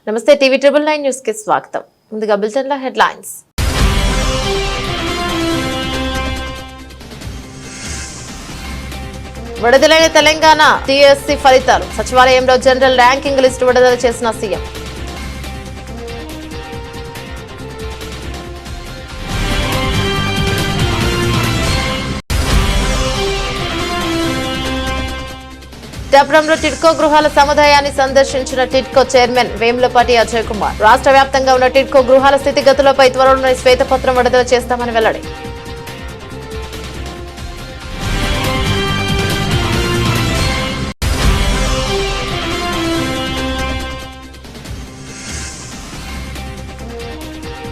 నమస్తే TV 999 news కి స్వాగతం. ముందుగా బులెటిన్ లో హెడ్లైన్స్. విడుదలైన తెలంగాణ టీఎస్సీ ఫలితాలు. సచివాలయంలో జనరల్ ర్యాంకింగ్ లిస్టు విడుదల చేసిన సీఎం. డబ్రంలో టిడ్కో గృహాల సముదాయాన్ని సందర్శించిన టిడ్కో చైర్మన్ వేములపాటి అజయ్ కుమార్. రాష్ట్ర వ్యాప్తంగా ఉన్న టిడ్కో గృహాల స్థితిగతులపై త్వరలోనే శ్వేతపత్రం విడుదల చేస్తామని వెల్లడి.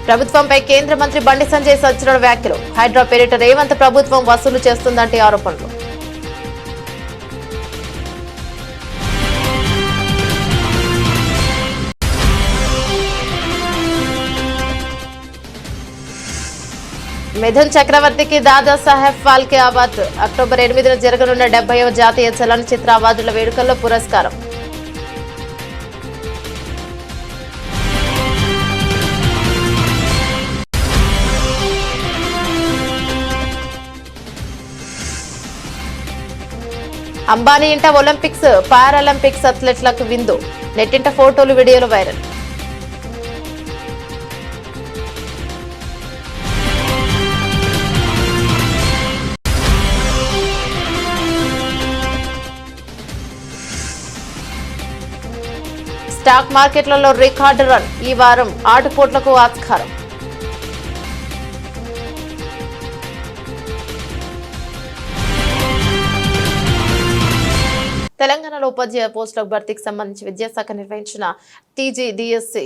ప్రభుత్వంపై కేంద్ర మంత్రి బండి సంజయ్ సంచలన వ్యాఖ్యలు. హైడ్రా పేరిట రేవంత్ ప్రభుత్వం వసూలు చేస్తుందంటే ఆరోపణలు. మిథున్ చక్రవర్తికి దాదా సాహెబ్ ఫాల్కే అవార్డు. అక్టోబర్ 8న జరగనున్న 70వ జాతీయ చలనచిత్ర అవార్డుల వేడుకల్లో పురస్కారం. అంబానీ ఇంట ఒలింపిక్స్ పారాలింపిక్స్ అథ్లెట్లకు విందు. నెట్టింట ఫోటోలు వీడియోలు వైరల్. స్టాక్ మార్కెట్లలో రికార్డు రన్. ఈ వారం ఆటుపోట్లకు ఆస్కారం. తెలంగాణలో ఉపాధ్యాయ పోస్టుల భర్తీకి సంబంధించి విద్యాశాఖ నిర్వహించిన టీజీడీఎస్సీ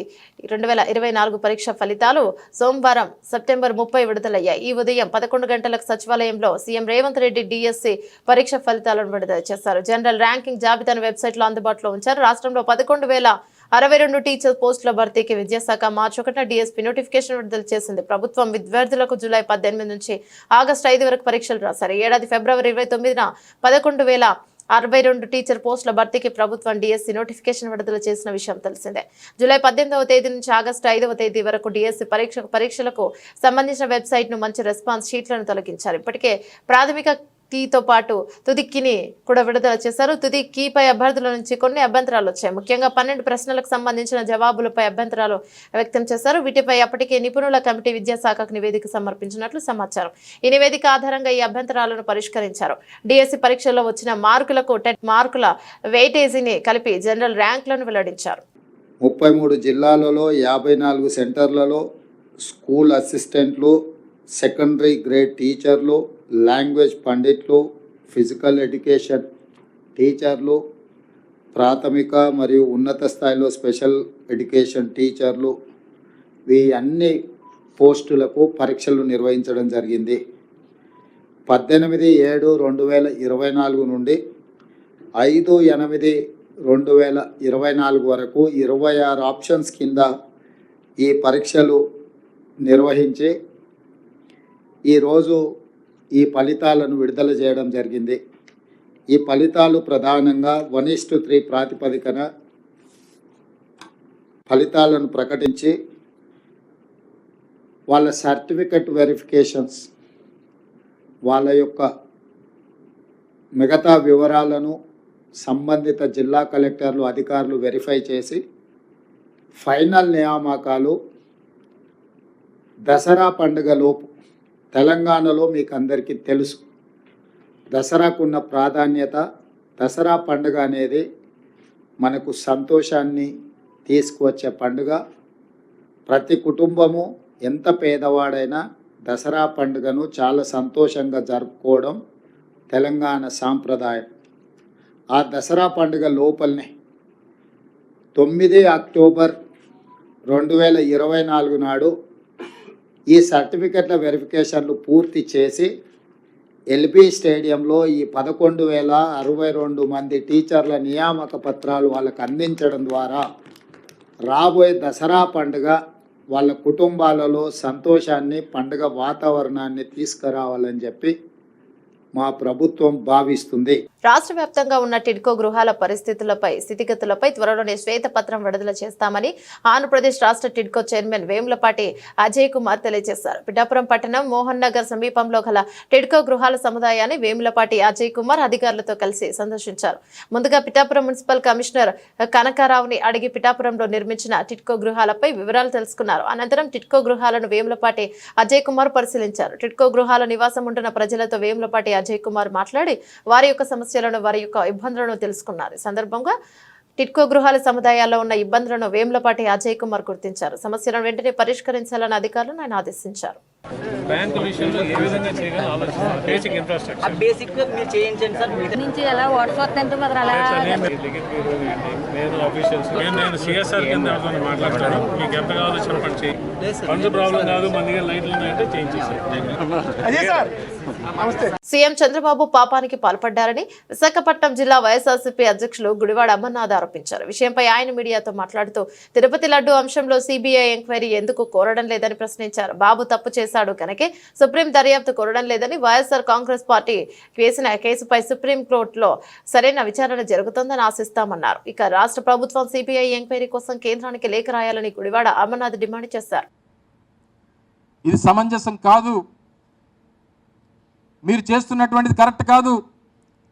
2024 పరీక్ష ఫలితాలు సోమవారం సెప్టెంబర్ 30 విడుదలయ్యాయి. ఈ ఉదయం 11 గంటలకు సచివాలయంలో సీఎం రేవంత్ రెడ్డి డీఎస్సీ పరీక్ష ఫలితాలను విడుదల చేశారు. జనరల్ ర్యాంకింగ్ జాబితాను వెబ్సైట్లో అందుబాటులో ఉంచారు. రాష్ట్రంలో 11,062 టీచర్ పోస్టుల భర్తీకి విద్యాశాఖ మార్చి 1న డీఎస్పీ నోటిఫికేషన్ విడుదల చేసింది. ప్రభుత్వం విద్యార్థులకు జూలై 18 నుంచి ఆగస్టు 5 వరకు పరీక్షలు రాశారు. ఏడాది ఫిబ్రవరి 29న 11,062 టీచర్ పోస్టుల భర్తీకి ప్రభుత్వం డీఎస్సీ నోటిఫికేషన్ విడుదల చేసిన విషయం తెలిసిందే. జూలై 18వ తేదీ నుంచి ఆగస్టు 5వ తేదీ వరకు డీఎస్సీ పరీక్షలకు సంబంధించిన వెబ్సైట్ ను మంచి రెస్పాన్స్ షీట్లను తొలగించారు. ఇప్పటికే ప్రాథమిక కీతో పాటు తుది కీని కూడా విడుదల చేశారు. తుది కీపై అభ్యర్థుల నుంచి కొన్ని అభ్యంతరాలు వచ్చాయి. ముఖ్యంగా 12 ప్రశ్నలకు సంబంధించిన జవాబులపై అభ్యంతరాలు వ్యక్తం చేశారు. వీటిపై అప్పటికే నిపుణుల కమిటీ విద్యాశాఖకు నివేదిక సమర్పించినట్లు సమాచారం. ఈ నివేదిక ఆధారంగా ఈ అభ్యంతరాలను పరిష్కరించారు. డిఎస్సి పరీక్షల్లో వచ్చిన మార్కులకు టెట్ మార్కుల వెయిటేజీని కలిపి జనరల్ ర్యాంకులను వెల్లడించారు. 33 జిల్లాలలో 54 సెంటర్లలో స్కూల్ అసిస్టెంట్లు, సెకండరీ గ్రేడ్ టీచర్లు, లాంగ్వేజ్ పండిట్లు, ఫిజికల్ ఎడ్యుకేషన్ టీచర్లు, ప్రాథమిక మరియు ఉన్నత స్థాయిలో స్పెషల్ ఎడ్యుకేషన్ టీచర్లు, ఈ అన్ని పోస్టులకు పరీక్షలు నిర్వహించడం జరిగింది. 18/7/2024 నుండి 5/8/2024 వరకు 26 ఆప్షన్స్ కింద ఈ పరీక్షలు నిర్వహించి ఈరోజు ఈ ఫలితాలను విడుదల చేయడం జరిగింది. ఈ ఫలితాలు ప్రధానంగా 1:3 ప్రాతిపదికన ఫలితాలను ప్రకటించి వాళ్ళ సర్టిఫికెట్ వెరిఫికేషన్స్, వాళ్ళ యొక్క మిగతా వివరాలను సంబంధిత జిల్లా కలెక్టర్లు, అధికారులు వెరిఫై చేసి ఫైనల్ నియామకాలు దసరా పండుగలోపు. తెలంగాణలో మీకు అందరికీ తెలుసు దసరాకున్న ప్రాధాన్యత. దసరా పండుగ అనేది మనకు సంతోషాన్ని తీసుకువచ్చే పండుగ. ప్రతి కుటుంబము ఎంత పేదవాడైనా దసరా పండుగను చాలా సంతోషంగా జరుపుకోవడం తెలంగాణ సాంప్రదాయం. ఆ దసరా పండుగ లోపలనే 9 అక్టోబర్ 2024 నాడు ఈ సర్టిఫికెట్ల వెరిఫికేషన్లు పూర్తి చేసి ఎల్బీ స్టేడియంలో ఈ 11,062 మంది టీచర్ల నియామక పత్రాలు వాళ్ళకు అందించడం ద్వారా రాబోయే దసరా పండుగ వాళ్ళ కుటుంబాలలో సంతోషాన్ని, పండుగ వాతావరణాన్ని తీసుకురావాలని చెప్పి మా ప్రభుత్వం భావిస్తుంది. రాష్ట్ర వ్యాప్తంగా ఉన్న టిడ్కో గృహాల స్థితిగతులపై త్వరలోనే శ్వేతపత్రం విడుదల చేస్తామని ఆంధ్రప్రదేశ్ రాష్ట్ర టిడ్కో చైర్మన్ వేములపాటి అజయ్ కుమార్ తెలియజేశారు. పిఠాపురం పట్టణం మోహన్ నగర్ సమీపంలో గల టిడ్కో గృహాల సముదాయాన్ని వేములపాటి అజయ్ కుమార్ అధికారులతో కలిసి సందర్శించారు. ముందుగా పిఠాపురం మున్సిపల్ కమిషనర్ కనకారావుని అడిగి పిఠాపురంలో నిర్మించిన టిడ్కో గృహాలపై వివరాలు తెలుసుకున్నారు. అనంతరం టిడ్కో గృహాలను వేములపాటి అజయ్ కుమార్ పరిశీలించారు. టిడ్కో గృహాల నివాసం ఉంటున్న ప్రజలతో వేములపాటి అజయ్ కుమార్ మాట్లాడి వారి యొక్క సమస్యలను వారి యొక్క ఇబ్బందులను తెలుసుకున్నారు. ఈ సందర్భంగా టిడ్కో గృహాల సముదాయాల్లో ఉన్న ఇబ్బందులను వేములపాటి అజయ్ కుమార్ గుర్తించారు. సమస్యలను వెంటనే పరిష్కరించాలని అధికారులను ఆయన ఆదేశించారు. బ్యాంకు విషయంలో ఏ విధంగా చేయగలం ఆలోచిస్తున్నారు. బేసిక్ ఇన్ఫ్రాస్ట్రక్చర్ బేసిక్ మీరు చేయించండి సార్. నుంచి ఎలా వాట్స్ వస్తుంటే మరి అలా నేను ఆఫీషియల్స్ నేను సిఎస్ఆర్ కింద ఎవరితో మాట్లాడతాను. మీకు ఎంత కావాలో చెప్పండి. ఫండ్స్ ప్రాబ్లం కాదు, మన దగ్గర లైట్లు ఉన్నాయంటే చేయించేసారు. సీఎం చంద్రబాబు పాపానికి పాల్పడ్డారని విశాఖపట్నం జిల్లా వైఎస్ఆర్సీపీ అధ్యక్షులు గుడివాడ అమర్నాథ్ ఆరోపించారు. విషయంపై ఆయన మీడియాతో మాట్లాడుతూ తిరుపతి లడ్డు అంశంలో సిబిఐ ఎంక్వైరీ ఎందుకు కోరడం లేదని ప్రశ్నించారు. బాబు తప్పు చేశాడు కనుకే సుప్రీం దర్యాప్తు కోరడం లేదని, వైఎస్ఆర్ కాంగ్రెస్ పార్టీ వేసిన కేసుపై సుప్రీం కోర్టులో సరైన విచారణ జరుగుతుందని ఆశిస్తామన్నారు. ఇక రాష్ట్ర ప్రభుత్వం సిబిఐ ఎంక్వైరీ కోసం కేంద్రానికి లేఖ రాయాలని గుడివాడ అమర్నాథ్ డిమాండ్ చేశారు. ఇది సమంజసం కాదు, మీరు చేస్తున్నటువంటిది కరెక్ట్ కాదు.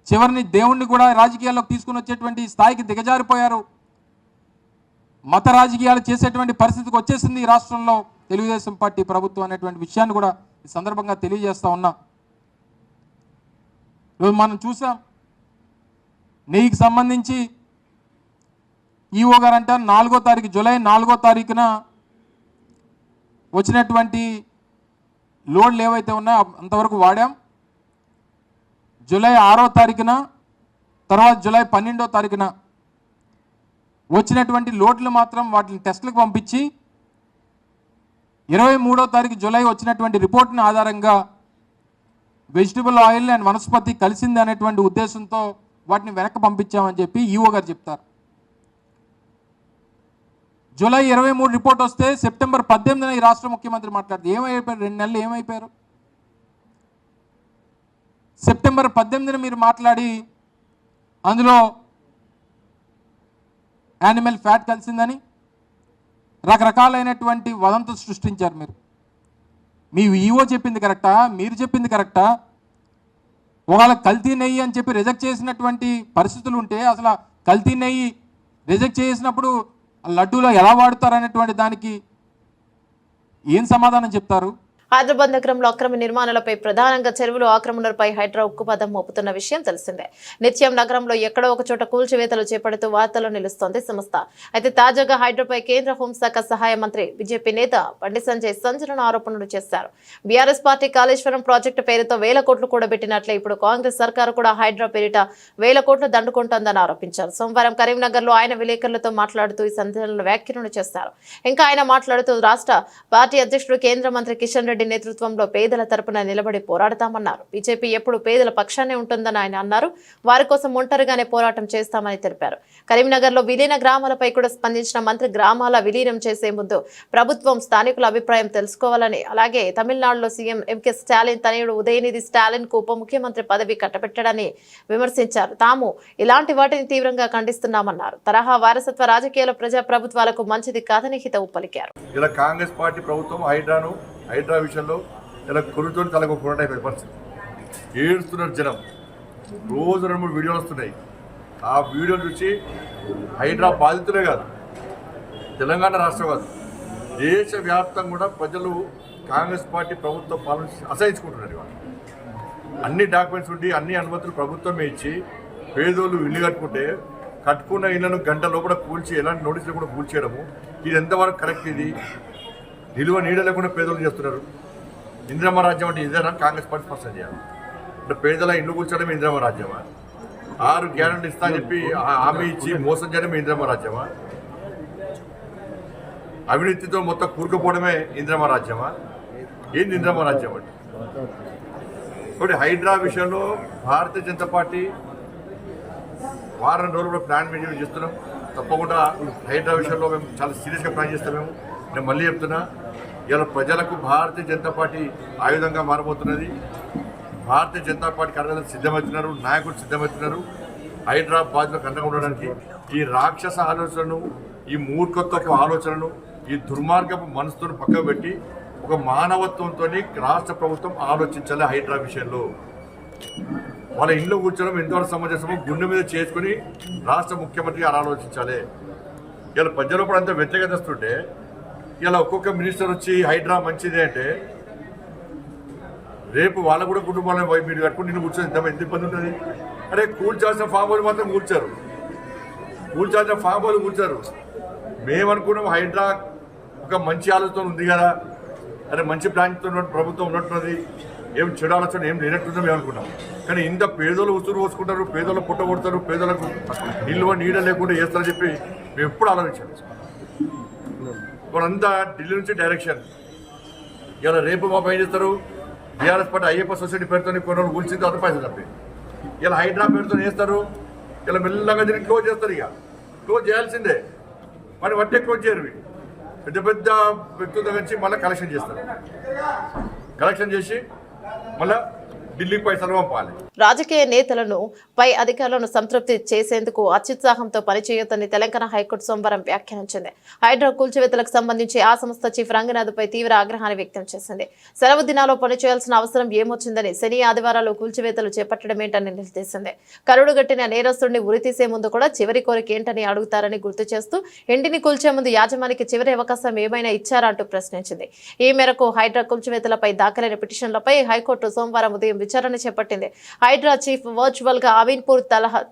చివరిని దేవుణ్ణి కూడా రాజకీయాల్లోకి తీసుకుని వచ్చేటువంటి స్థాయికి దిగజారిపోయారు. మత రాజకీయాలు చేసేటువంటి పరిస్థితికి వచ్చేసింది ఈ రాష్ట్రంలో తెలుగుదేశం పార్టీ ప్రభుత్వం అనేటువంటి విషయాన్ని కూడా ఈ సందర్భంగా తెలియజేస్తా ఉన్నా. ఈరోజు మనం చూసాం, నెయ్యికి సంబంధించి ఈఓ గారు అంటారు 4వ తారీఖు జూలై 4వ తారీఖున వచ్చినటువంటి లోడ్లు ఏవైతే ఉన్నాయో అంతవరకు వాడాం. జూలై 6వ తారీఖున తర్వాత జూలై 12వ తారీఖున వచ్చినటువంటి లోడ్లు మాత్రం వాటిని టెస్టులకు పంపించి 23వ తారీఖు జూలై వచ్చినటువంటి రిపోర్ట్ని ఆధారంగా వెజిటబుల్ ఆయిల్ అండ్ వనస్పతి కలిసింది అనేటువంటి ఉద్దేశంతో వాటిని వెనక్కి పంపించామని చెప్పి ఈఓ గారు చెప్తారు. జూలై 23 రిపోర్ట్ వస్తే సెప్టెంబర్ 18న ఈ రాష్ట్ర ముఖ్యమంత్రి మాట్లాడితే ఏమైపోయారు? 2 నెలలు ఏమైపోయారు? సెప్టెంబర్ 18న మీరు మాట్లాడి అందులో యానిమల్ ఫ్యాట్ కలిసిందని రకరకాలైనటువంటి వదంతులు సృష్టించారు. మీ ఈఓ చెప్పింది కరెక్టా? మీరు చెప్పింది కరెక్టా? ఒకవేళ కల్తీ నెయ్యి అని చెప్పి రిజెక్ట్ చేసినటువంటి పరిస్థితులు ఉంటే అసలు కల్తీ నెయ్యి రిజెక్ట్ చేసినప్పుడు లడ్డూలో ఎలా వాడుతారనేటువంటి దానికి ఏం సమాధానం చెప్తారు? హైదరాబాద్ నగరంలో అక్రమ నిర్మాణాలపై ప్రధానంగా చెరువులు ఆక్రమణలపై హైడ్రా ఉక్కుపాదం మోపుతున్న విషయం తెలిసిందే. నిత్యం నగరంలో ఎక్కడో ఒక చోట కూల్చివేతలు చేపడుతూ వార్తల్లో నిలుస్తోంది సంస్థ. అయితే తాజాగా హైడ్రాపై కేంద్ర హోంశాఖ సహాయ మంత్రి బీజేపీ నేత బండి సంజయ్ సంచలన ఆరోపణలు చేశారు. బీఆర్ఎస్ పార్టీ కాళేశ్వరం ప్రాజెక్టు పేరుతో 1000 కోట్లు కూడబెట్టినట్లే ఇప్పుడు కాంగ్రెస్ సర్కారు కూడా హైడ్రా పేరిట 1000 కోట్లు దండుకుంటోందని ఆరోపించారు. సోమవారం కరీంనగర్లో ఆయన విలేకరులతో మాట్లాడుతూ ఈ సంచలన వ్యాఖ్యలను చేశారు. ఇంకా ఆయన మాట్లాడుతూ రాష్ట్ర పార్టీ అధ్యక్షుడు కేంద్ర మంత్రి కిషన్ రెడ్డి నేతృత్వంలో పేదల తరపున నిలబడి పోరాడతామన్నారు. బీజేపీ ఎప్పుడు పేదల పక్షానే ఉంటుందని ఆయన అన్నారు. వారి కోసం ఒంటరిగానే పోరాటం చేస్తామని తెలిపారు. కరీంనగర్ లో విలీన గ్రామాలపై కూడా స్పందించిన మంత్రి గ్రామాల విలీనం చేసే ముందు ప్రభుత్వం స్థానికుల అభిప్రాయం తెలుసుకోవాలని, అలాగే తమిళనాడులో సీఎం ఎంకే స్టాలిన్ తనయుడు ఉదయనిధి స్టాలిన్ కు ఉప ముఖ్యమంత్రి పదవి కట్టబెట్టడాన్ని విమర్శించారు. తాము ఇలాంటి వాటిని తీవ్రంగా ఖండిస్తున్నామన్నారు. తరహా వారసత్వ రాజకీయాల ప్రజా ప్రభుత్వాలకు మంచిది కాదని హితవు పలికారు. ఇలా కాంగ్రెస్ పార్టీ ప్రభుత్వం హైడ్రా విషయంలో ఇలా కొరుతో తలకు కొరటైపోయే పరిస్థితి. ఏడుస్తున్నారు జనం. రోజు 2-3 వీడియోలు వస్తున్నాయి. ఆ వీడియోలు చూసి హైడ్రా బాధితులే కాదు, తెలంగాణ రాష్ట్రం కాదు, దేశవ్యాప్తంగా కూడా ప్రజలు కాంగ్రెస్ పార్టీ ప్రభుత్వ పాలన అసహించుకుంటున్నారు. ఇవాళ అన్ని డాక్యుమెంట్స్ ఉండి అన్ని అనుమతులు ప్రభుత్వమే ఇచ్చి పేదోళ్ళు ఇల్లు కట్టుకున్న ఇళ్లను గంట లోపల కూల్చి ఎలాంటి నోటీసులు కూడా కూల్చేయడము, ఇది ఎంతవరకు కరెక్ట్? ఇది నిలువ నీడ లేకుండా పేదలు చేస్తున్నారు. ఇందిరమ్మ రాజ్యం అంటే ఇదేనా? కాంగ్రెస్ పార్టీ స్పష్టం చేయాలి. అంటే పేదల ఇల్లు కూర్చోవడం ఇందిరమ్మ రాజ్యమా? 6 గ్యారెంటీ ఇస్తా అని చెప్పి హామీ ఇచ్చి మోసం చేయడమే ఇందిరమ్మ రాజ్యమా? అవినీతితో మొత్తం కూరుకుపోవడమే ఇందిరమ్మ రాజ్యమా? ఏంది ఇందిరమ్మ రాజ్యం అంటే? కాబట్టి హైడ్రా విషయంలో భారతీయ జనతా పార్టీ వారం రోజులు కూడా ప్లాన్ మెయింటైన్ చేస్తున్నాం. తప్పకుండా హైడ్రా విషయంలో మేము చాలా సీరియస్గా ప్లాన్ చేస్తాం. నేను మళ్ళీ చెప్తున్నా, ఇలా ప్రజలకు భారతీయ జనతా పార్టీ ఆయుధంగా మారబోతున్నది. భారతీయ జనతా పార్టీ కార్యకర్తలు సిద్ధమవుతున్నారు, నాయకులు సిద్ధమవుతున్నారు హైదరాబాద్లో అండగా ఉండడానికి. ఈ రాక్షస ఆలోచనను, ఈ మూర్ఖత్వపు ఆలోచనను, ఈ దుర్మార్గపు మనసుతో పక్కకు పెట్టి ఒక మానవత్వంతో రాష్ట్ర ప్రభుత్వం ఆలోచించాలి. హైడ్రా విషయంలో వాళ్ళ ఇంట్లో కూర్చోవడం ఎంతవరకు సమంజసమో గుండె మీద చేసుకుని రాష్ట్ర ముఖ్యమంత్రి గారు ఆలోచించాలి. ఇలా ప్రజలు కూడా అంత వ్యతిరేకతస్తుంటే ఇలా ఒక్కొక్క మినిస్టర్ వచ్చి హైడ్రా మంచిదే అంటే రేపు వాళ్ళ కూడా కుటుంబాలను మీరు కట్టుకుని నిన్ను కూర్చొని ఎంత ఇబ్బంది ఉంటుంది. అరే కూల్చాల్సిన ఫామ్ హౌస్ మాత్రం కూర్చారు, కూల్చాల్సిన ఫామ్ హౌస్ కూర్చారు. మేమనుకున్నాం హైడ్రా ఒక మంచి ఆలోచన ఉంది కదా, అరే మంచి ప్లాన్తో ప్రభుత్వం ఉన్నట్టున్నది, ఏం చెడు ఆలోచన ఏం లేనట్టుందో మేము అనుకున్నాం. కానీ ఇంత పేదోళ్ళు ఉసురు పోసుకుంటారు, పేదోళ్ళు పుట్ట కొడతారు, పేదోళ్ళకు నీడ లేకుండా చేస్తారని చెప్పి మేము ఎప్పుడు ఆలోచించాం. వాళ్ళంతా ఢిల్లీ నుంచి డైరెక్షన్. ఇలా రేపు మాపు ఏం చేస్తారు, బీఆర్ఎస్ పార్టీ అయ్యప్ప సొసైటీ పేరుతో కొన్ని రోజులు కూల్చింది, అంత పైసలు తప్పి ఇలా హైడ్రా పేరుతో చేస్తారు. ఇలా మెల్లగా దీన్ని క్లోజ్ చేస్తారు. ఇక క్లోజ్ చేయాల్సిందే, మరి వట్టే క్లోజ్ చేయరు. పెద్ద పెద్ద వ్యక్తుల దగ్గర నుంచి మళ్ళీ కలెక్షన్ చేస్తారు, కలెక్షన్ చేసి మళ్ళీ ఢిల్లీకి పైసలు పంపాలి. రాజకీయ నేతలను పై అధికారులను సంతృప్తి చేసేందుకు అత్యుత్సాహంతో పనిచేయొద్దని తెలంగాణ హైకోర్టు సోమవారం వ్యాఖ్యానించింది. హైడ్రా కూల్చివేతలకు సంబంధించి ఆ సంస్థ చీఫ్ రంగనాథ్పై తీవ్ర ఆగ్రహాన్ని వ్యక్తం చేసింది. సెలవు దినాల్లో పనిచేయాల్సిన అవసరం ఏమొచ్చిందని, శని ఆదివారాలు కూల్చివేతలు చేపట్టడమేంటని నిలదీసింది. కరుడుగట్టిన నేరస్తుడిని ఉరితీసే ముందు కూడా చివరి కోరిక ఏంటని అడుగుతారని గుర్తు చేస్తూ ఇంటిని కూల్చే ముందు యాజమానికి చివరి అవకాశం ఏమైనా ఇచ్చారా అంటూ ప్రశ్నించింది. ఈ మేరకు హైడ్రా కూల్చివేతలపై దాఖలైన పిటిషన్లపై హైకోర్టు సోమవారం ఉదయం విచారణ చేపట్టింది. హైడ్రా చీఫ్ వర్చువల్ గా అమీన్పూర్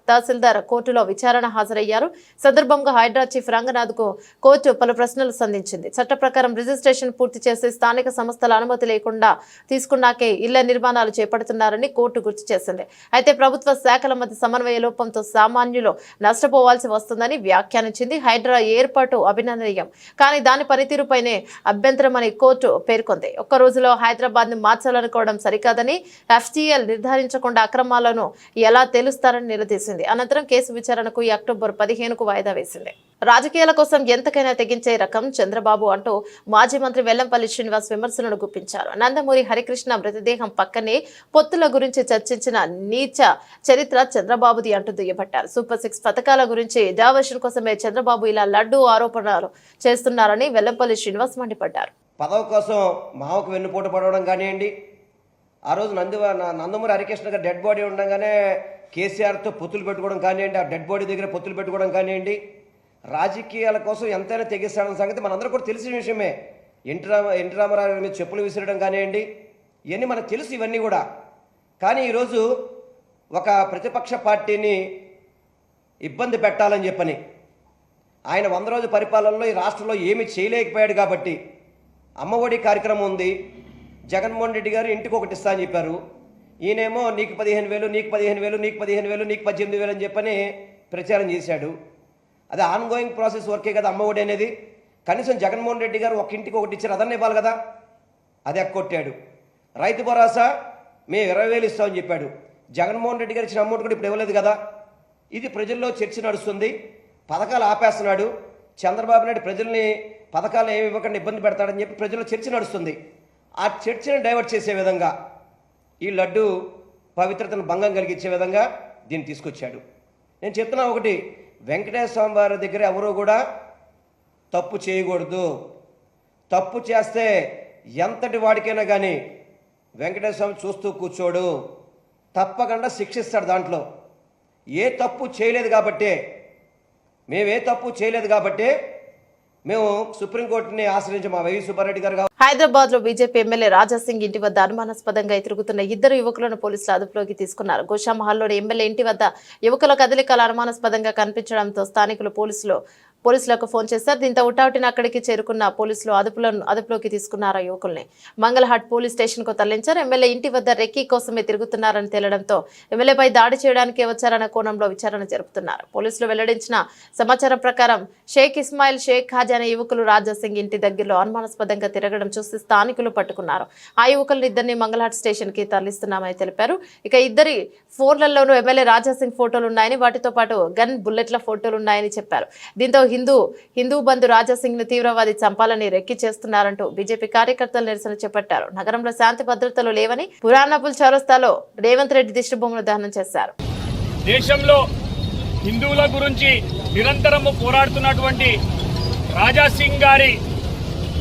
తహసీల్దార్ కోర్టులో విచారణ హాజరయ్యారు. సందర్భంగా హైడ్రా చీఫ్ రంగనాథ్ కు కోర్టు పలు ప్రశ్నలు సంధించింది. చట్ట ప్రకారం రిజిస్ట్రేషన్ పూర్తి చేసి స్థానిక సంస్థల అనుమతి లేకుండా తీసుకున్నాకే ఇళ్ల నిర్మాణాలు చేపడుతున్నారని కోర్టు గుర్తు చేసింది. అయితే ప్రభుత్వ శాఖల మధ్య సమన్వయ లోపంతో సామాన్యులు నష్టపోవాల్సి వస్తుందని వ్యాఖ్యానించింది. హైడ్రా ఏర్పాటు అభినందనీయం, కానీ దాని పనితీరుపైనే అభ్యంతరమని కోర్టు పేర్కొంది. ఒక్క రోజులో హైదరాబాద్ ను మార్చాలనుకోవడం సరికాదని, FTL నిర్ధారించకుండా అక్రమాలను ఎలా తెలుస్తారని నిలదీసింది. అనంతరం కేసు విచారణకు ఈ అక్టోబర్ 15కు వాయిదా వేసింది. రాజకీయాల కోసం ఎంతకైనా తెగించే రకం చంద్రబాబు అంటూ మాజీ మంత్రి వెల్లంపల్లి శ్రీనివాస్ విమర్శలను గుప్పించారు. నందమూరి హరికృష్ణ మృతదేహం పక్కనే పొత్తుల గురించి చర్చించిన నీచ చరిత్ర చంద్రబాబుది అంటూ దుయ్యబట్టారు. సూపర్ 6 పథకాల గురించి డైవర్షన్ కోసమే చంద్రబాబు ఇలా లడ్డూ ఆరోపణలు చేస్తున్నారని వెల్లంపల్లి శ్రీనివాస్ మండిపడ్డారు. పదవి కోసం మావకు వెన్నుపోటు పడవడం కానివ్వండి, ఆ రోజు నందమూరి హరికృష్ణ గారు డెడ్ బాడీ ఉండగానే కేసీఆర్తో పొత్తులు పెట్టుకోవడం కానివ్వండి, ఆ డెడ్ బాడీ దగ్గర పొత్తులు పెట్టుకోవడం కానివ్వండి, రాజకీయాల కోసం ఎంతైనా తెగిస్తాడన్న సంగతి మనందరూ కూడా తెలిసిన విషయమే. ఎన్టీ రామారావు మీద చెప్పులు విసిరడం కానివ్వండి, ఇవన్నీ మనకు తెలుసు ఇవన్నీ కూడా. కానీ ఈరోజు ఒక ప్రతిపక్ష పార్టీని ఇబ్బంది పెట్టాలని చెప్పని ఆయన 100 రోజుల పరిపాలనలో ఈ రాష్ట్రంలో ఏమీ చేయలేకపోయాడు కాబట్టి అమ్మఒడి కార్యక్రమం ఉంది. జగన్మోహన్ రెడ్డి గారు ఇంటికి ఒకటి ఇస్తా అని చెప్పారు. ఈయనేమో నీకు 15,000, నీకు 15,000, నీకు 15,000, నీకు 18,000 అని చెప్పని ప్రచారం చేశాడు. అది ఆన్గోయింగ్ ప్రాసెస్ వర్కే కదా అమ్మఒడి అనేది. కనీసం జగన్మోహన్ రెడ్డి గారు ఒక ఇంటికి ఒకటి ఇచ్చారు, అదన్నీ ఇవ్వాలి కదా, అది ఎక్కొట్టాడు. రైతు భరోసా మేము 20,000 ఇస్తామని చెప్పాడు. జగన్మోహన్ రెడ్డి గారు ఇచ్చిన అమౌంట్ కూడా ఇప్పుడు ఇవ్వలేదు కదా. ఇది ప్రజల్లో చర్చ నడుస్తుంది. పథకాలు ఆపేస్తున్నాడు చంద్రబాబు నాయుడు, ప్రజల్ని పథకాలు ఏమి ఇవ్వకుండా ఇబ్బంది పెడతాడని చెప్పి ప్రజల్లో చర్చ నడుస్తుంది. ఆ చర్చను డైవర్ట్ చేసే విధంగా, ఈ లడ్డు పవిత్రతను భంగం కలిగించే విధంగా దీన్ని తీసుకొచ్చాడు. నేను చెప్తున్నా ఒకటి, వెంకటేశ్వర స్వామి వారి దగ్గర ఎవరూ కూడా తప్పు చేయకూడదు. తప్పు చేస్తే ఎంతటి వాడికైనా కానీ వెంకటేశ్వర స్వామి చూస్తూ కూర్చోడు, తప్పకుండా శిక్షిస్తాడు. దాంట్లో ఏ తప్పు చేయలేదు కాబట్టే, మేము సుప్రీంకోర్టుని ఆశ్రయించి మా వైవి సుబ్బారెడ్డి గారు. హైదరాబాద్ లో బీజేపీ ఎమ్మెల్యే రాజాసింగ్ ఇంటి వద్ద అనుమానాస్పదంగా తిరుగుతున్న 2 యువకులను పోలీసులు అదుపులోకి తీసుకున్నారు. గోషామహల్లోని ఎమ్మెల్యే ఇంటి వద్ద యువకుల కదలికలు అనుమానాస్పదంగా కనిపించడంతో స్థానికులు పోలీసులకు ఫోన్ చేశారు. దీంతో ఉటావుటిన అక్కడికి చేరుకున్న పోలీసులు అదుపులోకి తీసుకున్నారు. యువకుల్ని మంగళహాట్ పోలీస్ స్టేషన్ కు తరలించారు. ఎమ్మెల్యే ఇంటి వద్ద రెక్కీ కోసమే తిరుగుతున్నారని తేలడంతో ఎమ్మెల్యేపై దాడి చేయడానికి వచ్చారన్న కోణంలో విచారణ జరుపుతున్నారు. పోలీసులు వెల్లడించిన సమాచారం ప్రకారం షేక్ ఇస్మాయిల్, షేక్ ఖాజా అనే యువకులు రాజాసింగ్ ఇంటి దగ్గరలో అనుమానాస్పదంగా తిరగడం చూసి స్థానికులు పట్టుకున్నారు. ఆ యువకులను 2 మంగళహాట్ స్టేషన్ కి తరలిస్తున్నామని తెలిపారు. ఇక 2 ఫోన్లలోనూ ఎమ్మెల్యే రాజాసింగ్ ఫోటోలు ఉన్నాయని, వాటితో పాటు గన్, బుల్లెట్ల ఫోటోలు ఉన్నాయని చెప్పారు. దీంతో హిందూ బంధు రాజాసింగ్ ను తీవ్రవాది చంపాలని రెక్కి చేస్తున్నారంటూ బీజేపీ కార్యకర్తలు నిరసన చేపట్టారు. నగరంలో శాంతి భద్రతలు లేవని పురాణపుల్ చౌరస్తాలో రేవంత్ రెడ్డి దిష్టిబొమ్మను దహనం చేశారు. దేశంలో హిందువుల గురించి నిరంతరము పోరాడుతున్నటువంటి రాజాసింగ్ గారి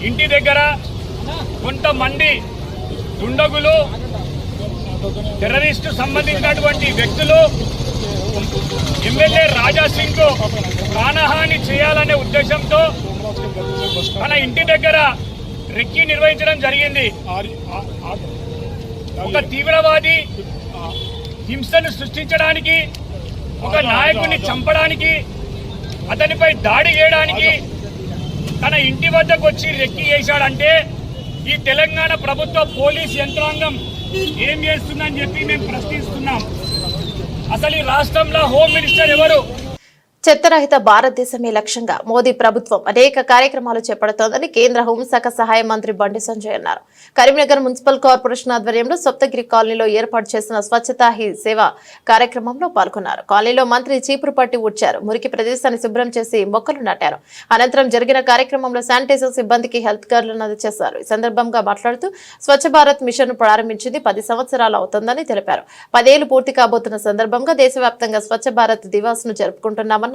ఇంటి దగ్గర కొంతమంది దుండగులు టెర్రరిస్టు సంబంధించినటువంటి వ్యక్తులు ఎమ్మెల్యే రాజాసింగ్ కు ప్రాణహాని చేయాలనే ఉద్దేశంతో తన ఇంటి దగ్గర రెక్కి నిర్వహించడం జరిగింది. ఒక తీవ్రవాది హింసను సృష్టించడానికి, ఒక నాయకుడిని చంపడానికి, అతనిపై దాడి చేయడానికి తన ఇంటి వద్దకు వచ్చి రెక్కి చేశాడంటే ఈ తెలంగాణ ప్రభుత్వ పోలీస్ యంత్రాంగం ఏం చేస్తుందని చెప్పి మేము ప్రశ్నిస్తున్నాం. అసలు ఈ రాష్ట్రంలో హోమ్ మినిస్టర్ ఎవరు? చెత్తరహిత భారతదేశమే లక్ష్యంగా మోదీ ప్రభుత్వం అనేక కార్యక్రమాలు చేపడుతోందని కేంద్ర హోంశాఖ సహాయ మంత్రి బండి సంజయ్ అన్నారు. కరీంనగర్ మున్సిపల్ కార్పొరేషన్ ఆధ్వర్యంలో సప్తగిరి కాలనీలో ఏర్పాటు చేసిన స్వచ్ఛతా హీ సేవ కార్యక్రమంలో పాల్గొన్నారు. కాలనీలో మంత్రి చీపురు పట్టి ఊడ్చారు. మురికి ప్రదేశాన్ని శుభ్రం చేసి మొక్కలు నాటారు. అనంతరం జరిగిన కార్యక్రమంలో శానిటైజర్ సిబ్బందికి హెల్త్ కార్డులను అందజేశారు. ఈ సందర్భంగా మాట్లాడుతూ స్వచ్ఛ భారత్ మిషన్ ప్రారంభించింది 10 సంవత్సరాలు అవుతోందని తెలిపారు. 10 ఏళ్లు పూర్తి కాబోతున్న సందర్భంగా దేశవ్యాప్తంగా స్వచ్ఛ భారత్ దివాస్ ను జరుపుకుంటున్నామని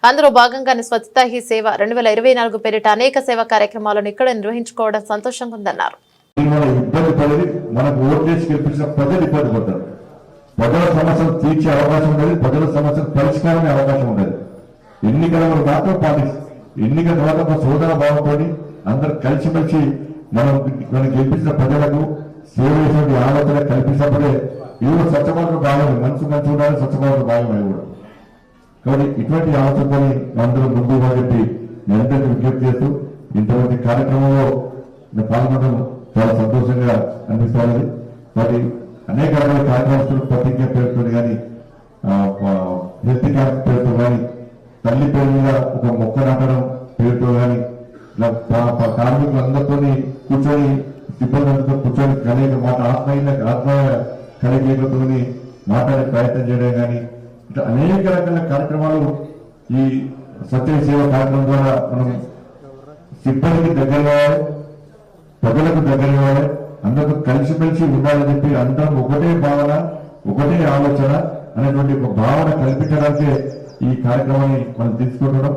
అందులో భాగంగానే స్వచ్ఛతా హీ సేవ 2024 పేరిట అనేక సేవా కార్యక్రమాలను ఇక్కడ నిర్వహించుకోవడం సంతోషంగా ఉందన్నారు. మనకు ఓట్లేసి గెలిపించిన ప్రజలు ఇబ్బంది పడతారు. ప్రజల సమస్యలు తీర్చే అవకాశం ఉండదు, ప్రజల సమస్యలు పరిష్కారమే అవకాశం ఉండదు. ఎన్నికల మాత్రం పాటిస్తారు. ఎన్నికల తర్వాత సోదర భావంతో అందరూ కలిసిమెలిసి మనం గెలిపించిన ప్రజలకు సేవ చేసే ఆలోచన కల్పించినప్పుడే ఇది స్వచ్ఛమైన భాగం, మనసు మంచి ఉండాలి, స్వచ్ఛమైన భాగం అయి కూడా. కాబట్టి ఇటువంటి ఆలోచనతో అందరూ ముందు చెప్పి నేను అందరికీ విజ్ఞప్తి చేస్తూ ఇంతమంది కార్యక్రమంలో పాల్గొనడం చాలా సంతోషంగా అనిపిస్తుంది. మరి అనేక రకాల కార్యక్రమాలు ప్రతిజ్ఞ పేరుతో కానీ, హెల్త్ క్యాంప్ పేరుతో కానీ, తల్లి పేరు మీద ఒక మొక్క నాటడం పేరుతో కానీ, ఇలా కార్మికులందరితో కూర్చొని సిబ్బందితో కూర్చొని కలిగి మాట ఆత్మ కలిగేతో మాట్లాడే ప్రయత్నం చేయడం కానీ, ఇట్లా అనేక రకాల కార్యక్రమాలు ఈ స్వచ్ఛ సేవ కార్యక్రమం ద్వారా మనం సిబ్బందికి దగ్గర కావాలి, ప్రజలకు దగ్గర కావాలి, అందరితో కలిసిమెలిసి ఉండాలని చెప్పి అందరం ఒకటే భావన, ఒకటే ఆలోచన అనేటువంటి ఒక భావన కల్పించడానికే ఈ కార్యక్రమాన్ని మనం తీసుకుంటున్నాం.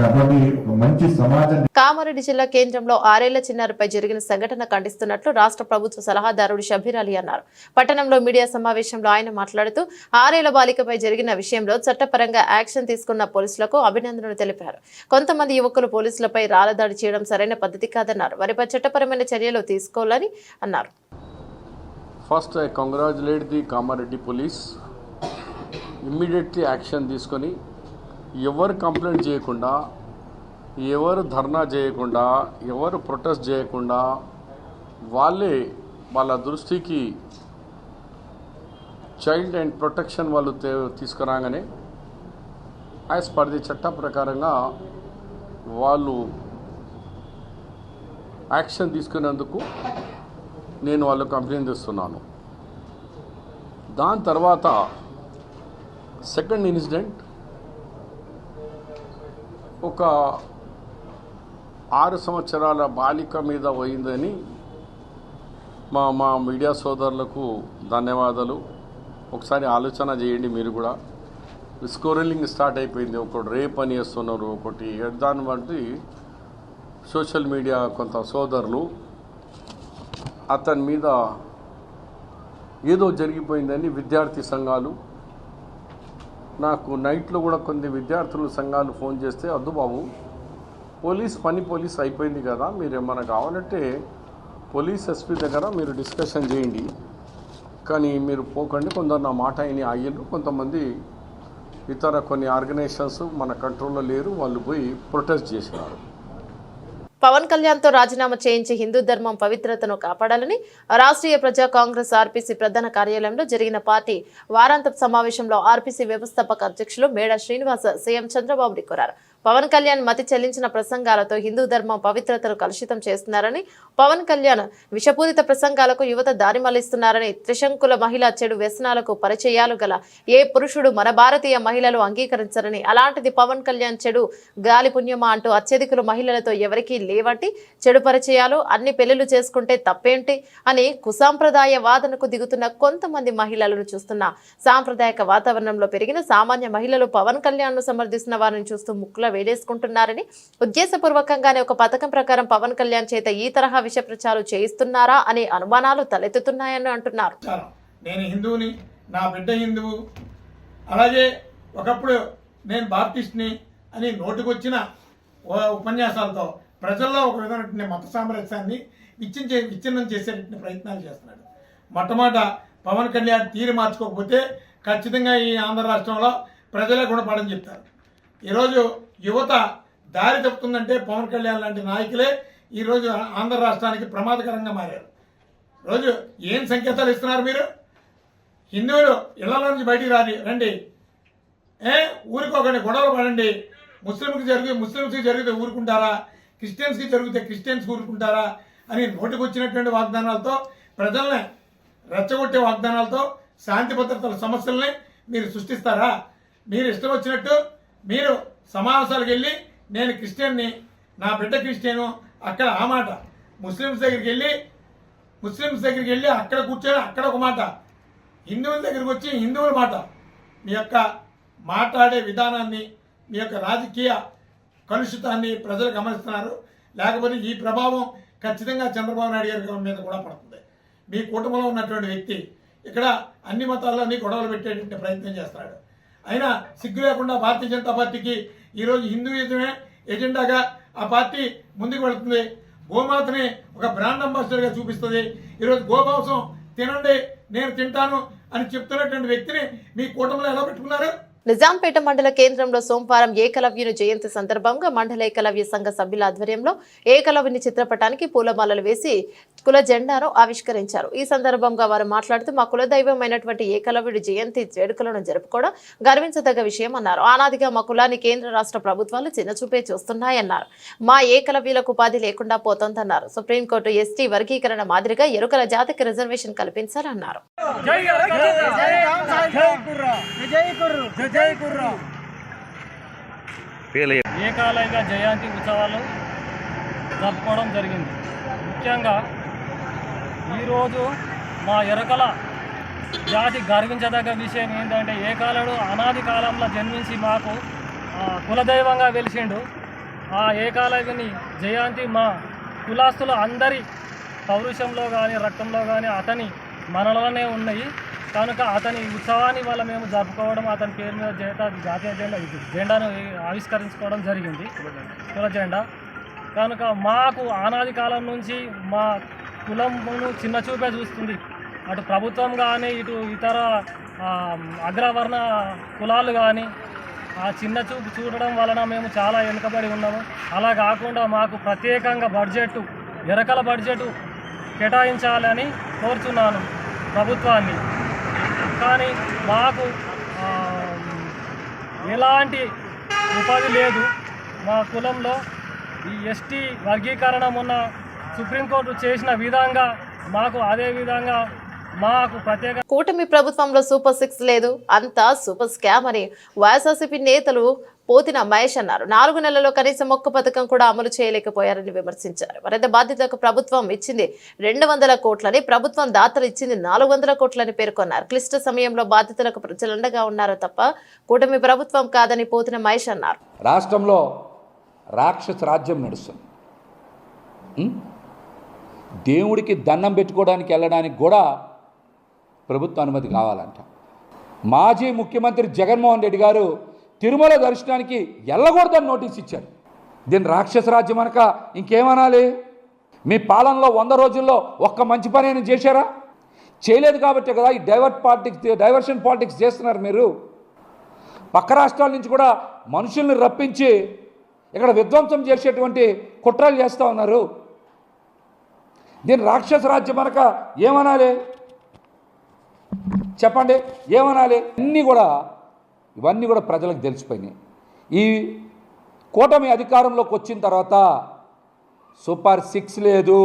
అటువంటి మంచి సమాజం. కామారెడ్డి జిల్లా కేంద్రంలో 6 ఏళ్ల చిన్నారిపై జరిగిన సంఘటన ఖండిస్తున్నట్లు రాష్ట్ర ప్రభుత్వ సలహాదారుడు షబీర్ అలీ అన్నారు. పట్టణంలో మీడియా సమావేశంలో ఆయన మాట్లాడుతూ 6 ఏళ్ల బాలికపై జరిగిన విషయంలో చట్టపరంగా యాక్షన్ తీసుకున్న పోలీసులకు అభినందనలు తెలిపారు. కొంతమంది యువకులు పోలీసులపై రాళ్లదాడి చేయడం సరైన పద్ధతి కాదన్నారు. వారిపై చట్టపరమైన చర్యలు తీసుకోవాలని అన్నారు. First I congratulate the Kamareddy police. Immediately action తీసుకొని ఎవరు కంప్లైంట్ చేయకుండా, ఎవరు ధర్నా చేయకుండా, ఎవరు ప్రొటెస్ట్ చేయకుండా వాళ్ళే వాళ్ళ దృష్టికి చైల్డ్ అండ్ ప్రొటెక్షన్ వాళ్ళు తీసుకురాగానే యాజ్ పర్ ది చట్టం ప్రకారంగా వాళ్ళు యాక్షన్ తీసుకునేందుకు నేను వాళ్ళకు అభినందిస్తున్నాను. దాని తర్వాత సెకండ్ ఇన్సిడెంట్ ఒక 6 సంవత్సరాల బాలిక మీద పోయిందని మా మీడియా సోదరులకు ధన్యవాదాలు. ఒకసారి ఆలోచన చేయండి మీరు కూడా. స్కోరలింగ్ స్టార్ట్ అయిపోయింది. ఒకటి రేప్ అని వేస్తున్నారు, ఒకటి దాన్ని బట్టి సోషల్ మీడియా కొంత సోదరులు అతని మీద ఏదో జరిగిపోయిందని విద్యార్థి సంఘాలు నాకు నైట్లో కూడా కొన్ని విద్యార్థుల సంఘాలు ఫోన్ చేస్తే, అద్దు బాబు పోలీస్ అయిపోయింది కదా, మీరు ఏమైనా కావాలంటే పోలీస్ ఎస్పీ దగ్గర మీరు డిస్కషన్ చేయండి, కానీ మీరు పోకండి. కొందరు నా మాట అయిన ఆగిళ్ళు, కొంతమంది ఇతర కొన్ని ఆర్గనైజేషన్స్ మన కంట్రోల్లో లేరు, వాళ్ళు పోయి ప్రొటెస్ట్ చేసినారు. పవన్ కళ్యాణ్ తో రాజీనామా చేయించి హిందూ ధర్మం పవిత్రతను కాపాడాలని రాష్ట్రీయ ప్రజా కాంగ్రెస్ ఆర్పీసీ ప్రధాన కార్యాలయంలో జరిగిన పార్టీ వారాంతపు సమావేశంలో ఆర్పీసీ వ్యవస్థాపక అధ్యక్షులు మేడా శ్రీనివాస్ సీఎం చంద్రబాబుని కోరారు. పవన్ కళ్యాణ్ మతి చెల్లించిన ప్రసంగాలతో హిందూ ధర్మం పవిత్రతను కలుషితం చేస్తున్నారని, పవన్ కళ్యాణ్ విషపూరిత ప్రసంగాలకు యువత దారి మళ్లిస్తున్నారని, త్రిశంకుల మహిళా చెడు వ్యసనాలకు పరిచయాలు గల ఏ పురుషుడు మన భారతీయ మహిళలు అంగీకరించరని, అలాంటిది పవన్ కళ్యాణ్ చెడు గాలి పుణ్యమా అంటూ అత్యధికులు మహిళలతో ఎవరికీ లేవంటి, చెడు పరిచయాలు, అన్ని పెళ్లిళ్లు చేసుకుంటే తప్పేంటి అని కుసాంప్రదాయ వాదనకు దిగుతున్న కొంతమంది మహిళలను చూస్తున్న సాంప్రదాయక వాతావరణంలో పెరిగిన సామాన్య మహిళలు పవన్ కళ్యాణ్ ను సమర్థిస్తున్న వారిని చూస్తూ ముక్కులో వేడేసుకుంటున్నారని, ఉద్దేశపూర్వకంగానే ఒక పథకం ప్రకారం పవన్ కళ్యాణ్ చేత ఈ తరహా విష ప్రచారం చేయిస్తున్నారా అనే అనుమానాలు తలెత్తుతున్నాయని అంటున్నారు. నేను హిందువుని, నా బిడ్డ హిందువు, అలాగే ఒకప్పుడు నేను బాప్టిస్ట్ని అని నోటికొచ్చిన ఉపన్యాసాలతో ప్రజల్లో ఒక విధమైన మత సామరస్యాన్ని విచ్ఛిన్నం చేసేటువంటి ప్రయత్నాలు చేస్తున్నాడు. మొట్టమొదట పవన్ కళ్యాణ్ తీరు మార్చుకోకపోతే ఖచ్చితంగా ఈ ఆంధ్ర రాష్ట్రంలో ప్రజలే గుణపాఠం చెప్తారు. ఈరోజు యువత దారి తప్పుతుందంటే పవన్ కళ్యాణ్ లాంటి నాయకులే ఈరోజు ఆంధ్ర రాష్ట్రానికి ప్రమాదకరంగా మారారు. రోజు ఏం సంకేతాలు ఇస్తున్నారు మీరు? హిందువులు ఇళ్ల నుంచి బయటికి రండి, ఊరుకోకండి, గొడవలు పడండి, ముస్లింస్కి జరిగితే ఊరుకుంటారా, క్రిస్టియన్స్కి జరిగితే క్రిస్టియన్స్ ఊరుకుంటారా అని నోటికొచ్చినటువంటి వాగ్దానాలతో, ప్రజల్ని రెచ్చగొట్టే వాగ్దానాలతో శాంతి భద్రతల సమస్యల్ని మీరు సృష్టిస్తారా? మీరు ఇష్టం వచ్చినట్టు మీరు సమావేశాలకు వెళ్ళి నేను క్రిస్టియన్ని, నా బిడ్డ క్రిస్టియను, అక్కడ ఆ మాట, ముస్లిమ్స్ దగ్గరికి వెళ్ళి అక్కడ కూర్చొని అక్కడ ఒక మాట, హిందువుల దగ్గరికి వచ్చి హిందువుల మాట. మీ యొక్క మాట్లాడే విధానాన్ని, మీ యొక్క రాజకీయ కలుషితాన్ని ప్రజలు గమనిస్తున్నారు. లేకపోతే ఈ ప్రభావం ఖచ్చితంగా చంద్రబాబు నాయుడు గారి మీద కూడా పడుతుంది. మీ కుటుంబంలో ఉన్నటువంటి వ్యక్తి ఇక్కడ అన్ని మతాల్లోని గొడవలు పెట్టేటువంటి ప్రయత్నం చేస్తున్నాడు. అయినా సిగ్గు లేకుండా భారతీయ జనతా పార్టీకి ఈరోజు హిందూయిజమే ఎజెండాగా ఆ పార్టీ ముందుకు వెళుతుంది. గోమాతని ఒక బ్రాండ్ అంబాసిడర్గా చూపిస్తుంది. ఈరోజు గోమాంసం తినండి, నేను తింటాను అని చెప్తున్నటువంటి వ్యక్తిని మీ కూటమిలో ఎలా పెట్టుకున్నారు? నిజాంపేట మండల కేంద్రంలో సోమవారం ఏకలవ్యుని జయంతి సందర్భంగా మండల ఏకలవ్య సంఘ సభ్యుల ఆధ్వర్యంలో ఏకలవ్యుని చిత్రపటానికి పూలమాలలు వేసి కుల జెండాను ఆవిష్కరించారు. ఈ సందర్భంగా వారు మాట్లాడుతూ మా కులదైవమైనటువంటి ఏకలవ్యుడి జయంతి వేడుకలను జరుపుకోవడం గర్వించదగ్గ విషయం అన్నారు. ఆనాదిగా మా కులాన్ని కేంద్ర రాష్ట్ర ప్రభుత్వాలు చిన్నచూపే చూస్తున్నాయన్నారు. మా ఏకలవ్యులకు ఉపాధి లేకుండా పోతోందన్నారు. సుప్రీంకోర్టు ఎస్టీ వర్గీకరణ మాదిరిగా ఎరుకల జాతికి రిజర్వేషన్ కల్పించారన్నారు. ఏకలవ్య జయంతి ఉత్సవాలు జరుపుకోవడం జరిగింది. ముఖ్యంగా ఈరోజు మా ఎరుకల జాతి గర్వించదగ్గ విషయం ఏంటంటే ఏకాలుడు అనాది కాలంలో జన్మించి మాకు కులదైవంగా వెలిసిండు. ఆ ఏకలవ్యుని జయంతి మా కులాస్తులు అందరి పౌరుషంలో కానీ రక్తంలో కానీ అతని మనలోనే ఉన్నాయి. కనుక అతని ఉత్సవాన్ని వల్ల మేము జరుపుకోవడం, అతని పేరు మీద జాతీయ జెండాను ఆవిష్కరించుకోవడం జరిగింది, కుల జెండా. కనుక మాకు ఆనాది కాలం నుంచి మా కులమును చిన్నచూపే చూస్తుంది. అటు ప్రభుత్వం కానీ ఇటు ఇతర అగ్రవర్ణ కులాలు కానీ ఆ చిన్న చూపు చూడడం వలన మేము చాలా వెనుకబడి ఉన్నాము. అలా కాకుండా మాకు ప్రత్యేకంగా బడ్జెట్, ఎరకల బడ్జెట్ కేటాయించాలని కోరుతున్నాను ప్రభుత్వాన్ని. కానీ మాకు ఎలాంటి ఉపాధి లేదు. మా కులంలో ఈ ఎస్టీ వర్గీకరణ మొన్న సుప్రీంకోర్టు చేసిన విధంగా మాకు అదే విధంగా మాకు ప్రత్యేక. కూటమి ప్రభుత్వంలో సూపర్ 6 లేదు, అంతా సూపర్ స్కామ్ అని వైఎస్ఆర్సీపీ నేతలు పోతిన మహేష్ అన్నారు. 4 నెలల్లో కనీసం ఒక్క పథకం కూడా అమలు చేయలేకపోయారని విమర్శించారు. వరద బాధితులకు ప్రభుత్వం ఇచ్చింది 200 కోట్లని, ప్రభుత్వం దాతలు ఇచ్చింది 400 కోట్లని పేర్కొన్నారు. క్లిష్ట సమయంలో బాధితులకు ప్రజలండగా ఉన్నారు తప్ప కూటమి ప్రభుత్వం కాదని పోతిన మహేష్ అన్నారు. రాష్ట్రంలో రాక్షస రాజ్యం నడుస్తుంది. దేవుడికి దండం పెట్టుకోవడానికి వెళ్ళడానికి కూడా ప్రభుత్వ అనుమతి కావాలంట. మాజీ ముఖ్యమంత్రి జగన్మోహన్ రెడ్డి గారు తిరుమల దర్శనానికి వెళ్ళకూడదని నోటీస్ ఇచ్చారు. దీన్ని రాక్షస రాజ్యం అనక ఇంకేమనాలి? మీ పాలనలో 100 రోజుల్లో ఒక్క మంచి పని అయినా చేశారా? చేయలేదు కాబట్టి కదా ఈ డైవర్షన్ పాలిటిక్స్ చేస్తున్నారు మీరు. పక్క రాష్ట్రాల నుంచి కూడా మనుషుల్ని రప్పించి ఇక్కడ విధ్వంసం చేసేటువంటి కుట్రలు చేస్తూ ఉన్నారు. దీన్ని రాక్షస రాజ్యం అనక ఏమనాలి చెప్పండి? ఏమనాలి? ఇవన్నీ కూడా ప్రజలకు తెలిసిపోయినాయి. ఈ కూటమి అధికారంలోకి వచ్చిన తర్వాత సూపర్ 6 లేదు,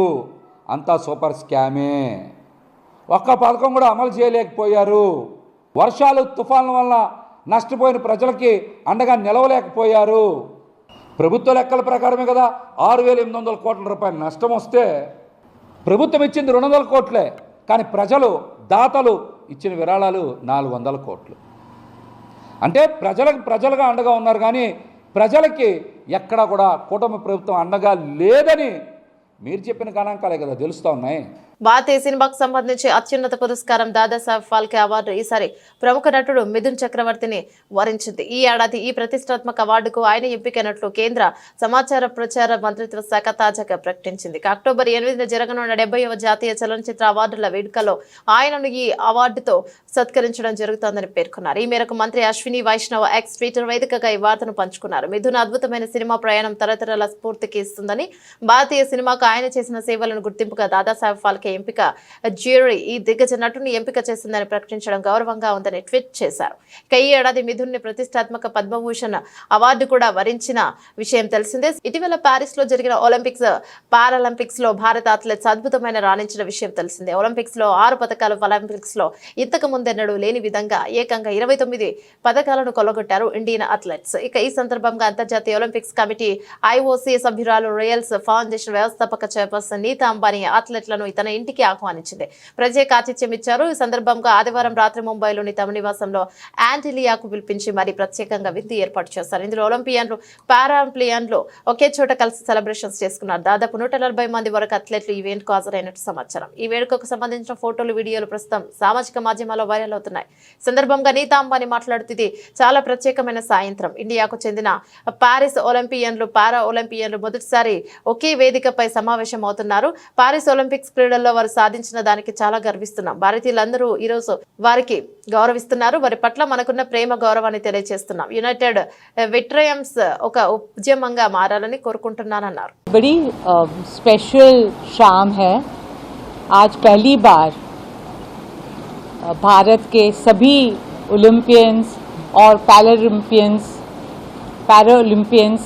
అంతా సూపర్ స్కామే. ఒక్క పథకం కూడా అమలు చేయలేకపోయారు. వర్షాలు తుఫాన్ల వల్ల నష్టపోయిన ప్రజలకి అండగా నిలవలేకపోయారు. ప్రభుత్వ లెక్కల ప్రకారమే కదా 6,800 కోట్ల రూపాయలు నష్టం వస్తే ప్రభుత్వం ఇచ్చింది 200 కోట్లే, కానీ ప్రజలు దాతలు ఇచ్చిన విరాళాలు 400 కోట్లు. అంటే ప్రజలుగా అండగా ఉన్నారు, కానీ ప్రజలకి ఎక్కడా కూడా కూటమి ప్రభుత్వం అండగా లేదని మీరు చెప్పిన గణాంకాలే కదా తెలుస్తూ ఉన్నాయి. భారతీయ సినిమాకు సంబంధించి అత్యున్నత పురస్కారం దాదాసాహెబ్ ఫాల్కే అవార్డు ఈసారి ప్రముఖ నటుడు మిథున్ చక్రవర్తిని వరించింది. ఈ ఏడాది ఈ ప్రతిష్టాత్మక అవార్డుకు ఆయన ఎంపికైనట్లు కేంద్ర సమాచార ప్రచార మంత్రిత్వ శాఖ తాజాగా ప్రకటించింది. అక్టోబర్ 8న జరగనున్న 70వ జాతీయ చలనచిత్ర అవార్డుల వేడుకలో ఆయనను ఈ అవార్డుతో సత్కరించడం జరుగుతోందని పేర్కొన్నారు. ఈ మేరకు మంత్రి అశ్విని వైష్ణవ్ ఎక్స్ ట్విట్టర్ వేదికగా ఈ వార్తను పంచుకున్నారు. మిథున్ అద్భుతమైన సినిమా ప్రయాణం తరతరాల స్ఫూర్తికి ఇస్తుందని, భారతీయ సినిమాకు ఆయన చేసిన సేవలను గుర్తింపుగా దాదాసాహెబ్ ఫాల్కే ఎంపిక జ్యూరీ ఈ దిగ్గజ నటుని ఎంపిక చేసిందని ప్రకటించడం గౌరవంగా ఉందని ట్వీట్ చేశారు. ఇక ఈ ఏడాది మిథున్ ని ప్రతిష్టాత్మక పద్మభూషణ్ అవార్డు కూడా వరించిన విషయం తెలిసిందే. ఇటీవల ప్యారిస్ లో జరిగిన ఒలింపిక్స్ పారాలింపిక్స్ లో భారత అథ్లెట్స్ అద్భుతమైన రాణించిన విషయం తెలిసిందే. ఒలింపిక్స్ లో 6 పథకాలు, ఒలింపిక్స్ లో ఇంతకు ముందెన్నడూ లేని విధంగా ఏకంగా 29 పథకాలను కొల్లగొట్టారు ఇండియన్ అథ్లెట్స్. ఇక ఈ సందర్భంగా అంతర్జాతీయ ఒలింపిక్స్ కమిటీ ఐఓసీ సభ్యురాలు రాయల్స్ ఫౌండేషన్ వ్యవస్థాపక చైర్పర్సన్ నీతా అంబానీ అథ్లెట్లను తన ఇంటికి ఆహ్వానించింది. ప్రత్యేక ఆతిథ్యం ఇచ్చారు. ఈ సందర్భంగా ఆదివారం రాత్రి ముంబైలోని తమ నివాసంలో యాంటిలియాకు పిలిపించి మరీ ప్రత్యేకంగా విందు ఏర్పాటు చేశారు. ఇందులో ఒలింపియన్లు, పారాలింపియన్లు ఒకే చోట కలిసి సెలబ్రేషన్స్ చేసుకున్నారు. దాదాపు 140 మంది వరకు అథ్లెట్లు ఈ ఈవెంట్ కు హాజరైనట్టు సమాచారం. ఈ వేడుకకు సంబంధించిన ఫోటోలు, వీడియోలు ప్రస్తుతం సామాజిక మాధ్యమాల్లో వైరల్ అవుతున్నాయి. సందర్భంగా నీతా అంబానీ మాట్లాడుతూ ఇది చాలా ప్రత్యేకమైన సాయంత్రం. ఇండియాకు చెందిన పారిస్ ఒలింపియన్లు, పారా ఒలింపియన్లు మొదటిసారి ఒకే వేదికపై సమావేశం అవుతున్నారు. పారిస్ ఒలింపిక్స్ క్రీడల్లో వారు సాధించిన దానికి చాలా గర్విస్తున్నాం. భారతీయులందరూ ఈ రోజు వారికి గౌరవిస్తున్నారు. వారి పట్ల మనకున్న ప్రేమ, గౌరవాన్ని తెలియజేస్తున్నాం. యునైటెడ్ విట్రయమ్స్ ఒక ఉద్యమంగా మారాలని కోరుకుంటున్నానన్నారు. बड़ी स्पेशल शाम है। आज पहली बार भारत के सभी ओलंपियंस और पैरालंपियंस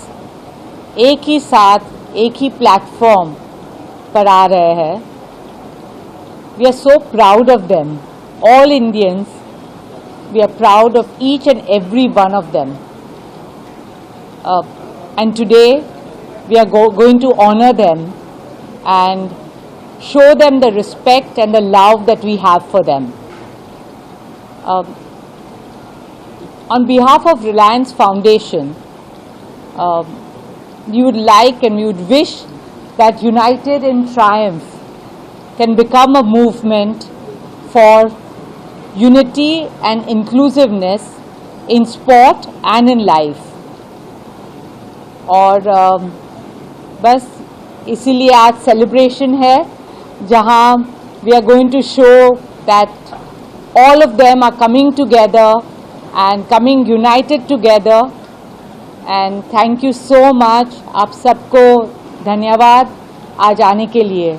एक ही साथ, एक ही प्लेटफॉर्म पर आ रहे हैं. We are so proud of them. All Indians, we are proud of each and every one of them. And today, we are going to honor them and show them the respect and the love that we have for them. On behalf of Reliance Foundation, we would like and we would wish that United in Triumph can become a movement for unity and inclusiveness in sport and in life. और बस इसीलिए आज celebration है जहां we are going to show that all of them are coming together and coming united together. And thank you so much. आप सबको धन्यवाद आज आने के लिए.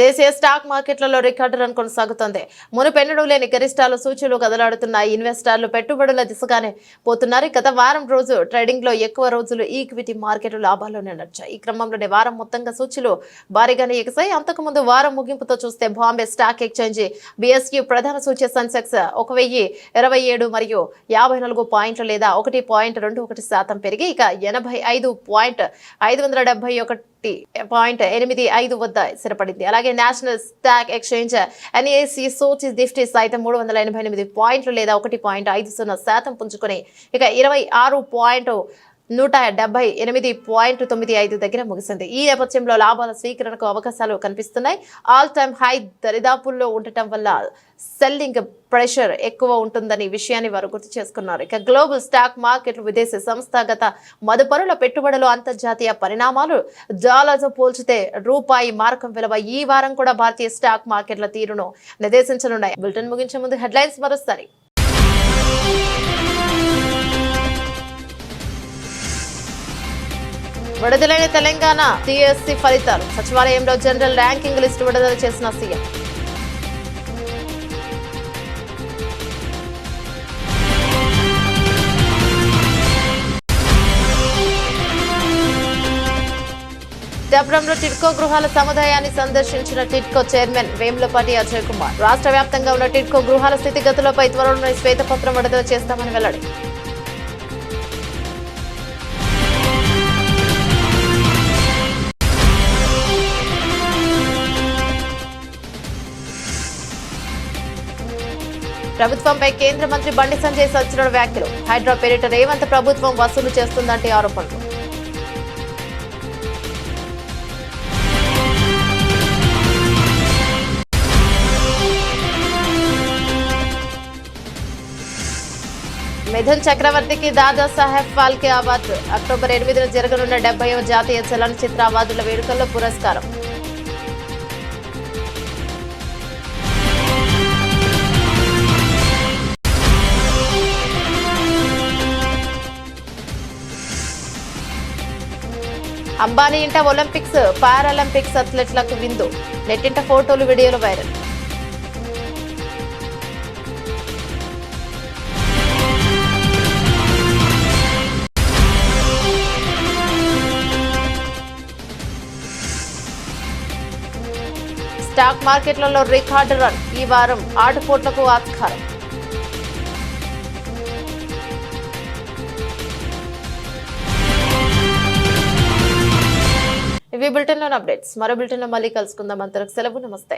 దేశీయ స్టాక్ మార్కెట్లలో రికార్డు రన్ కొనసాగుతోంది. మునుపెన్నడూ లేని గరిష్టాలు సూచీలు కదలాడుతున్నాయి. ఇన్వెస్టర్లు పెట్టుబడుల దిశగానే పోతున్నారు. గత వారం రోజు ట్రేడింగ్ లో ఎక్కువ రోజులు ఈక్విటీ మార్కెట్లు లాభాల్లోనే నడిచాయి. ఈ క్రమంలోనే వారం మొత్తంగా సూచీలు భారీగానే ఎగిసాయి. అంతకుముందు వారం ముగింపుతో చూస్తే బాంబే స్టాక్ ఎక్స్చేంజ్ BSE ప్రధాన సూచీ సెన్సెక్స్ 1027 మరియు 54 పాయింట్లు లేదా 1.21% పెరిగి ఇక 85.571.85 వద్ద స్థిరపడింది. అలాగే నేషనల్ స్టాక్ ఎక్స్చేంజ్ NSE సూచీ నిఫ్టీ సైతం 388 పాయింట్లు లేదా 1.50% పుంజుకొని ఇక 26.178.95 దగ్గర ముగిసింది. ఈ నేపథ్యంలో లాభాల స్వీకరణకు అవకాశాలు కనిపిస్తున్నాయి. ఆల్ టైమ్ హై దరిదాపుల్లో ఉండటం వల్ల సెల్లింగ్ ప్రెషర్ ఎక్కువ ఉంటుందని విషయాన్ని వారు గుర్తు చేసుకున్నారు. ఇక గ్లోబల్ స్టాక్ మార్కెట్లు, విదేశీ సంస్థాగత మదుపరుల పెట్టుబడులు, అంతర్జాతీయ పరిణామాలు, డాలర్తో పోల్చితే రూపాయి మారకం విలువ ఈ వారం కూడా భారతీయ స్టాక్ మార్కెట్ల తీరును నిర్దేశించనున్నాయి. బులెటిన్ ముగించే ముందు హెడ్లైన్స్ మరోసారి. విడుదలైన తెలంగాణ DSC ఫలితాలు. సచివాలయంలో జనరల్ ర్యాంకింగ్ లిస్టు విడుదల చేసిన సీఎం. పిఠాపురంలో టిడ్కో గృహాల సముదాయాన్ని సందర్శించిన టిడ్కో చైర్మన్ వేములపాటి అజయ్ కుమార్. రాష్ట్ర వ్యాప్తంగా ఉన్న టిడ్కో గృహాల స్థితిగతులపై త్వరలోనే శ్వేతపత్రం విడుదల చేస్తామని వెల్లడి. ప్రభుత్వంపై కేంద్ర మంత్రి బండి సంజయ్ సంచలన వ్యాఖ్యలు. హైడ్రా పేరిట రేవంత్ ప్రభుత్వం వసూలు చేస్తుందంటే ఆరోపణలు. మిథున్ చక్రవర్తికి దాదా సాహెబ్ ఫాల్కే అవార్డు. అక్టోబర్ 8న జరగనున్న 70వ జాతీయ చలనచిత్ర అవార్డుల వేడుకల్లో పురస్కారం. అంబానీ ఇంట ఒలింపిక్స్ పారాలింపిక్స్ అథ్లెట్లకు విందు. నెట్టింట ఫోటోలు వీడియోలు వైరల్. స్టాక్ మార్కెట్లలో రికార్డు రన్. ఈ వారం ఆటుపోట్లకు ఆస్కారం. ఇవి బులెటిన్లోని అప్డేట్స్. మరో బులెటిన్లో మళ్ళీ కలుసుకుందాం. అంతవరకు సెలవు. నమస్తే.